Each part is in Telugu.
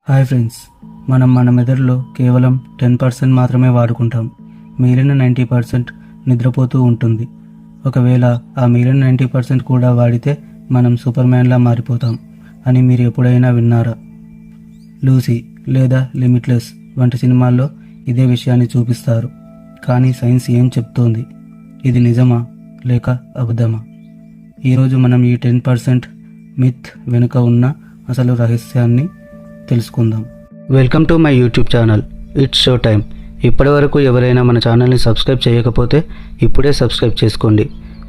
హాయ్ ఫ్రెండ్స్, మనం మన మెదడులో కేవలం 10% మాత్రమే వాడుకుంటాం. మిగిలిన 90% నిద్రపోతూ ఉంటుంది. ఒకవేళ ఆ మిగిలిన 90% కూడా వాడితే మనం సూపర్ మ్యాన్లా మారిపోతాం అని మీరు ఎప్పుడైనా విన్నారా? లూసీ లేదా లిమిట్లెస్ వంటి సినిమాల్లో ఇదే విషయాన్ని చూపిస్తారు. కానీ సైన్స్ ఏం చెప్తోంది? ఇది నిజమా లేక అబద్ధమా? ఈరోజు మనం ఈ 10% మిత్ వెనుక ఉన్న అసలు రహస్యాన్ని తెలుసుకుందాం. Welcome to my YouTube channel, it's show time. ఇప్పటి వరకు ఎవరైనా మన ఛానల్ని సబ్స్క్రైబ్ చేయకపోతే ఇప్పుడే సబ్స్క్రైబ్ చేసుకోండి.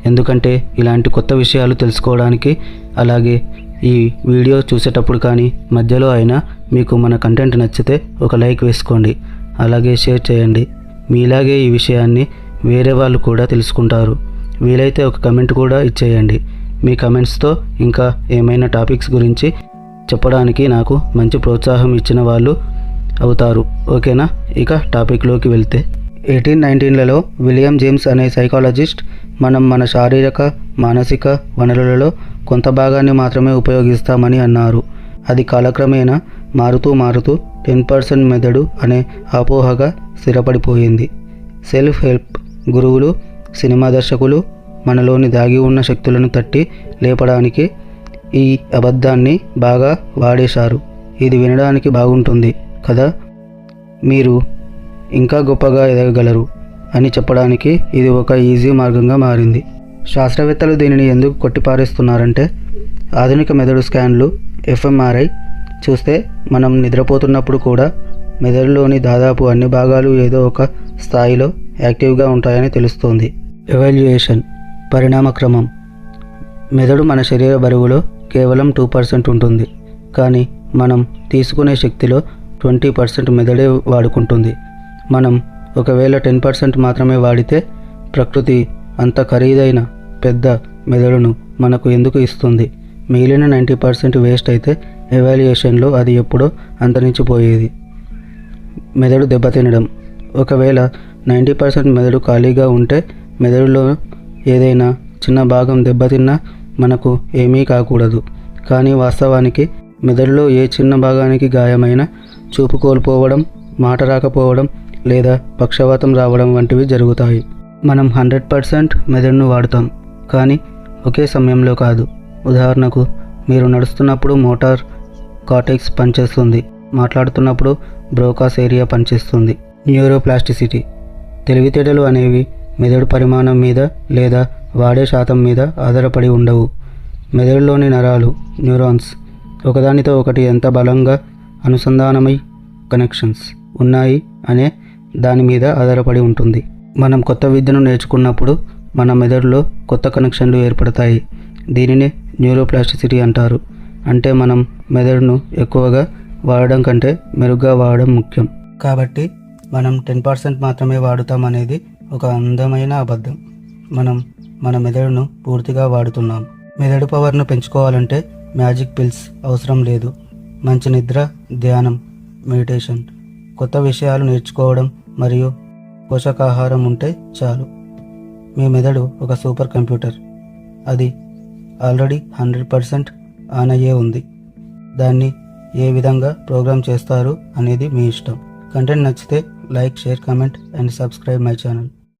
ఎందుకంటే ఇలాంటి కొత్త విషయాలు తెలుసుకోవడానికి, అలాగే ఈ వీడియో చూసేటప్పుడు కానీ మధ్యలో అయినా మీకు మన కంటెంట్ నచ్చితే ఒక లైక్ వేసుకోండి, అలాగే షేర్ చేయండి. మీలాగే ఈ విషయాన్ని వేరే వాళ్ళు కూడా తెలుసుకుంటారు. వీలైతే ఒక కమెంట్ కూడా ఇచ్చేయండి. మీ కమెంట్స్తో ఇంకా ఏమైనా టాపిక్స్ గురించి చెప్పడానికి నాకు మంచి ప్రోత్సాహం ఇచ్చిన వాళ్ళు అవుతారు. ఓకేనా? ఇక టాపిక్లోకి వెళ్తే 1819లలో విలియం జేమ్స్ అనే సైకాలజిస్ట్ మనం మన శారీరక మానసిక వనరులలో కొంత భాగాన్ని మాత్రమే ఉపయోగిస్తామని అన్నారు. అది కాలక్రమేణా మారుతూ 10% మెదడు అనే అపోహగా స్థిరపడిపోయింది. సెల్ఫ్ హెల్ప్ గురువులు, సినిమా దర్శకులు మనలోని దాగి ఉన్న శక్తులను తట్టి లేపడానికి ఈ అబద్ధాన్ని బాగా వాడేశారు. ఇది వినడానికి బాగుంటుంది కదా, మీరు ఇంకా గొప్పగా ఎదగగలరు అని చెప్పడానికి ఇది ఒక ఈజీ మార్గంగా మారింది. శాస్త్రవేత్తలు దీనిని ఎందుకు కొట్టిపారేస్తున్నారంటే, ఆధునిక మెదడు స్కాన్లు ఎఫ్ఎంఆర్ఐ చూస్తే మనం నిద్రపోతున్నప్పుడు కూడా మెదడులోని దాదాపు అన్ని భాగాలు ఏదో ఒక స్థాయిలో యాక్టివ్గా ఉంటాయని తెలుస్తోంది. ఎవాల్యుయేషన్ పరిణామక్రమం. మెదడు మన శరీర బరువులో కేవలం 2% ఉంటుంది, కానీ మనం తీసుకునే శక్తిలో 20% మెదడే వాడుకుంటుంది. మనం ఒకవేళ 10% మాత్రమే వాడితే ప్రకృతి అంత ఖరీదైన పెద్ద మెదడును మనకు ఎందుకు ఇస్తుంది? మిగిలిన 90% వేస్ట్ అయితే ఎవాల్యుయేషన్లో అది ఎప్పుడో అంతరించిపోయేది. మెదడు దెబ్బతినడం. ఒకవేళ 90% మెదడు ఖాళీగా ఉంటే మెదడులో ఏదైనా చిన్న భాగం దెబ్బతిన్నా మనకు ఏమీ కాకూడదు. కానీ వాస్తవానికి మెదడులో ఏ చిన్న భాగానికి గాయమైన చూపు కోల్పోవడం, మాట రాకపోవడం లేదా పక్షవాతం రావడం వంటివి జరుగుతాయి. మనం 100% మెదడును వాడుతాం, కానీ ఒకే సమయంలో కాదు. ఉదాహరణకు, మీరు నడుస్తున్నప్పుడు మోటార్ కార్టెక్స్ పనిచేస్తుంది, మాట్లాడుతున్నప్పుడు బ్రోకాస్ ఏరియా పనిచేస్తుంది. న్యూరోప్లాస్టిసిటీ. తెలివితేటలు అనేవి మెదడు పరిమాణం మీద లేదా వాడే శాతం మీద ఆధారపడి ఉండవు. మెదడులోని నరాలు, న్యూరాన్స్ ఒకదానితో ఒకటి ఎంత బలంగా అనుసంధానమై కనెక్షన్స్ ఉన్నాయి అనే దాని మీద ఆధారపడి ఉంటుంది. మనం కొత్త విద్యను నేర్చుకున్నప్పుడు మన మెదడులో కొత్త కనెక్షన్లు ఏర్పడతాయి. దీనినే న్యూరోప్లాస్టిసిటీ అంటారు. అంటే మనం మెదడును ఎక్కువగా వాడడం కంటే మెరుగ్గా వాడడం ముఖ్యం. కాబట్టి మనం 10% మాత్రమే వాడుతాం అనేది ఒక అందమైన అబద్ధం. మనం మన మెదడును పూర్తిగా వాడుతున్నాం. మెదడు పవర్ను పెంచుకోవాలంటే మ్యాజిక్ పిల్స్ అవసరం లేదు. మంచి నిద్ర, ధ్యానం, మెడిటేషన్, కొత్త విషయాలు నేర్చుకోవడం మరియు పోషకాహారం ఉంటే చాలు. మీ మెదడు ఒక సూపర్ కంప్యూటర్. అది ఆల్రెడీ 100% ఆన్ అయ్యే ఉంది. దాన్ని ఏ విధంగా ప్రోగ్రామ్ చేస్తారు అనేది మీ ఇష్టం. కంటెంట్ నచ్చితే like, share, comment and subscribe my channel.